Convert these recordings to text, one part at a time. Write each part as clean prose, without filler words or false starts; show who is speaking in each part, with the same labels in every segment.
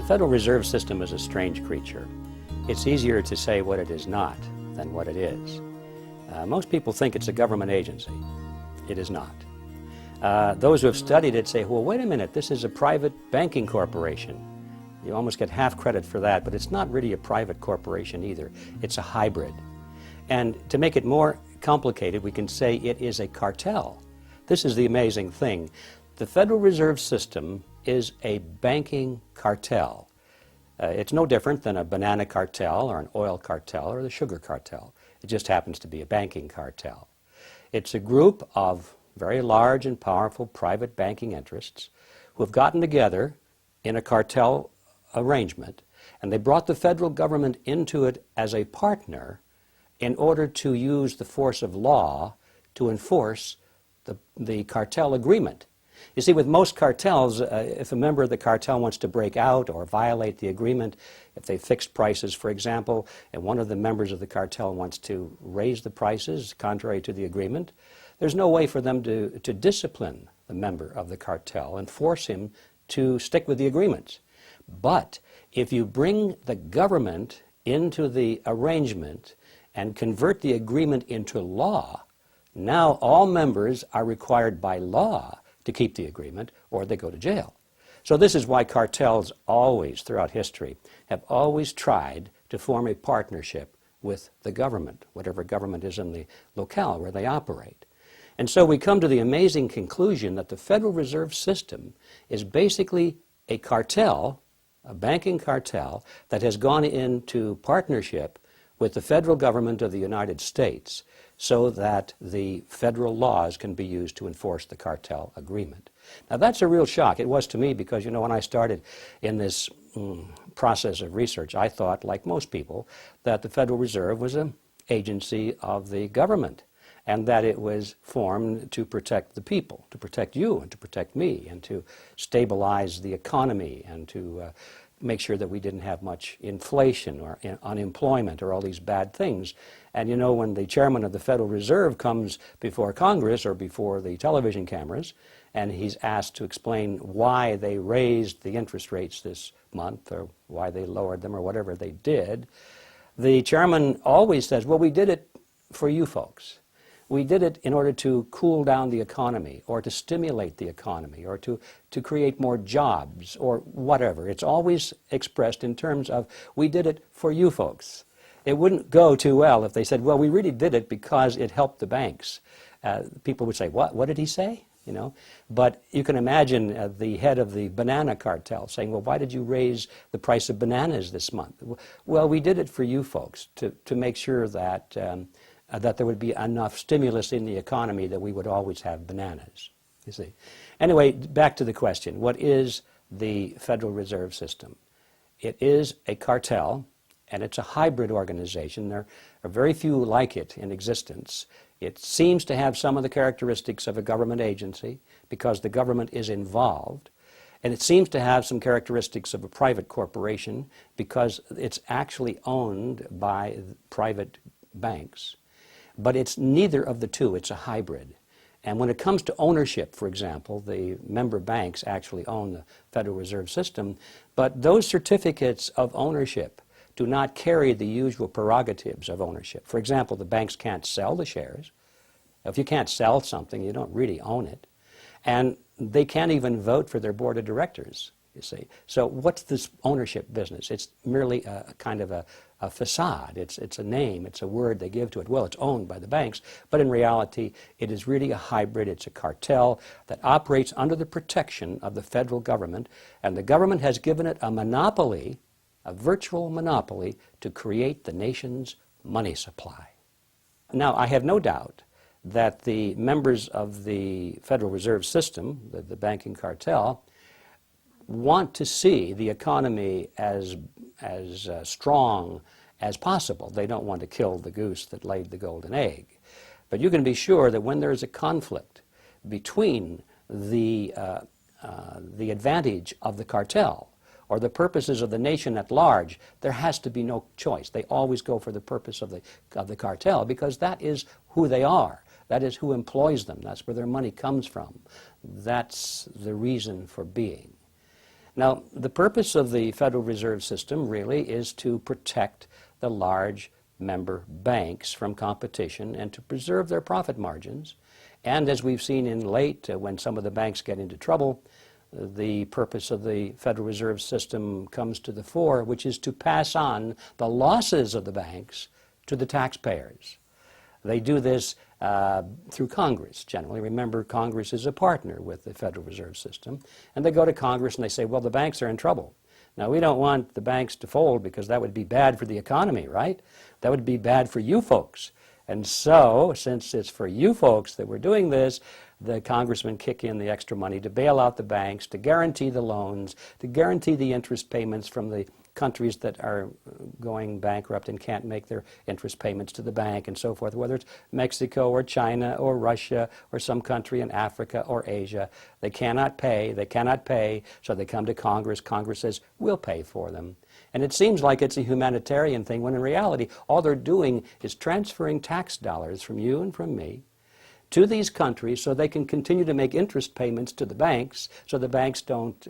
Speaker 1: Federal Reserve System is a strange creature. It's easier to say what it is not than what it is. Most people think it's a government agency. It is not. Those who have studied it say, well, wait a minute, this is a private banking corporation. You almost get half credit for that, but it's not really a private corporation either. It's a hybrid. And to make it more complicated, we can say it is a cartel. This is the amazing thing. The Federal Reserve System is a banking cartel. It's no different than a banana cartel or an oil cartel or the sugar cartel. It just happens to be a banking cartel. It's a group of very large and powerful private banking interests who have gotten together in a cartel arrangement, and they brought the federal government into it as a partner in order to use the force of law to enforce the cartel agreement. You see, with most cartels, if a member of the cartel wants to break out or violate the agreement, if they fixed prices, for example, and one of the members of the cartel wants to raise the prices contrary to the agreement, there's no way for them to discipline the member of the cartel and force him to stick with the agreements. But if you bring the government into the arrangement and convert the agreement into law, now all members are required by law to keep the agreement, or they go to jail. So this is why cartels always, throughout history, have always tried to form a partnership with the government, whatever government is in the locale where they operate. And so we come to the amazing conclusion that the Federal Reserve System is basically a cartel, a banking cartel, that has gone into partnership with the federal government of the United States so that the federal laws can be used to enforce the cartel agreement. Now that's a real shock. It was to me because, you know, when I started in this process of research, I thought, like most people, that the Federal Reserve was an agency of the government and that it was formed to protect the people, to protect you and to protect me and to stabilize the economy and to make sure that we didn't have much inflation or unemployment or all these bad things. And you know, when the chairman of the Federal Reserve comes before Congress or before the television cameras and he's asked to explain why they raised the interest rates this month or why they lowered them or whatever they did, the chairman always says, well, we did it for you folks. We did it in order to cool down the economy or to stimulate the economy or to create more jobs or whatever. It's always expressed in terms of, we did it for you folks. It wouldn't go too well if they said, well, we really did it because it helped the banks. People would say, what did he say? You know? But you can imagine the head of the banana cartel saying, well, why did you raise the price of bananas this month? Well, we did it for you folks to make sure that that there would be enough stimulus in the economy that we would always have bananas, you see. Anyway, back to the question. What is the Federal Reserve System? It is a cartel, and it's a hybrid organization. There are very few like it in existence. It seems to have some of the characteristics of a government agency because the government is involved, and it seems to have some characteristics of a private corporation because it's actually owned by private banks. But it's neither of the two. It's a hybrid. And when it comes to ownership, for example, the member banks actually own the Federal Reserve System, but those certificates of ownership do not carry the usual prerogatives of ownership. For example, the banks can't sell the shares. If you can't sell something, you don't really own it. And they can't even vote for their board of directors, you see. So what's this ownership business? It's merely a kind of a facade. It's a name, it's a word they give to it. Well, it's owned by the banks, but in reality, it is really a hybrid. It's a cartel that operates under the protection of the federal government, and the government has given it a monopoly, a virtual monopoly, to create the nation's money supply. Now, I have no doubt that the members of the Federal Reserve System, the banking cartel, want to see the economy as strong as possible. They don't want to kill the goose that laid the golden egg. But you can be sure that when there is a conflict between the advantage of the cartel or the purposes of the nation at large, there has to be no choice. They always go for the purpose of the cartel because that is who they are. That is who employs them. That's where their money comes from. That's the reason for being. Now, the purpose of the Federal Reserve System really is to protect the large member banks from competition and to preserve their profit margins. And as we've seen in late, when some of the banks get into trouble, the purpose of the Federal Reserve System comes to the fore, which is to pass on the losses of the banks to the taxpayers. They do this through Congress, generally. Remember, Congress is a partner with the Federal Reserve System. And they go to Congress and they say, well, the banks are in trouble. Now, we don't want the banks to fold because that would be bad for the economy, right? That would be bad for you folks. And so, since it's for you folks that we're doing this, the congressmen kick in the extra money to bail out the banks, to guarantee the loans, to guarantee the interest payments from the countries that are going bankrupt and can't make their interest payments to the bank and so forth, whether it's Mexico or China or Russia or some country in Africa or Asia. They cannot pay, so they come to Congress. Congress says, we'll pay for them. And it seems like it's a humanitarian thing, when in reality, all they're doing is transferring tax dollars from you and from me to these countries so they can continue to make interest payments to the banks, so the banks don't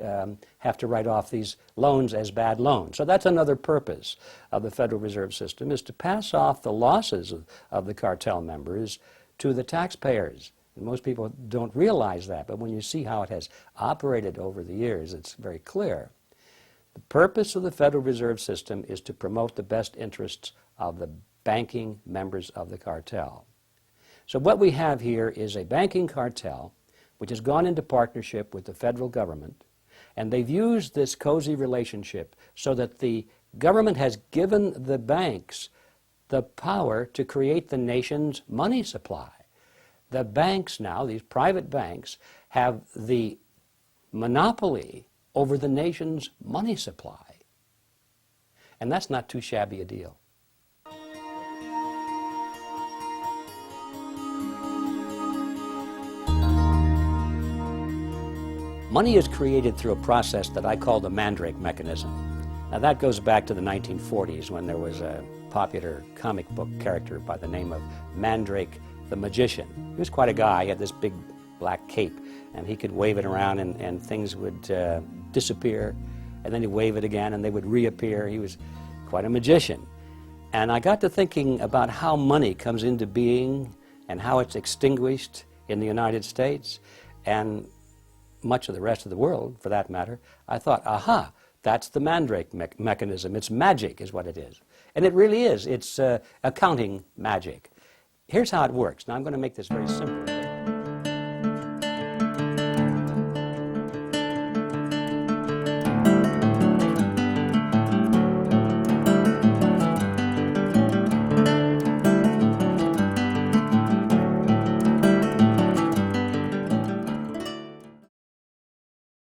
Speaker 1: have to write off these loans as bad loans. So that's another purpose of the Federal Reserve System, is to pass off the losses of the cartel members to the taxpayers. And most people don't realize that, but when you see how it has operated over the years, it's very clear. The purpose of the Federal Reserve System is to promote the best interests of the banking members of the cartel. So what we have here is a banking cartel which has gone into partnership with the federal government, and they've used this cozy relationship so that the government has given the banks the power to create the nation's money supply. The banks now, these private banks, have the monopoly over the nation's money supply. And that's not too shabby a deal. Money is created through a process that I call the Mandrake mechanism. Now that goes back to the 1940s, when there was a popular comic book character by the name of Mandrake the Magician. He was quite a guy. He had this big black cape, and he could wave it around and things would disappear, and then he'd wave it again and they would reappear. He was quite a magician. And I got to thinking about how money comes into being and how it's extinguished in the United States and much of the rest of the world, for that matter. I thought, aha, that's the Mandrake mechanism. It's magic is what it is. And it really is. It's accounting magic. Here's how it works. Now I'm going to make this very simple.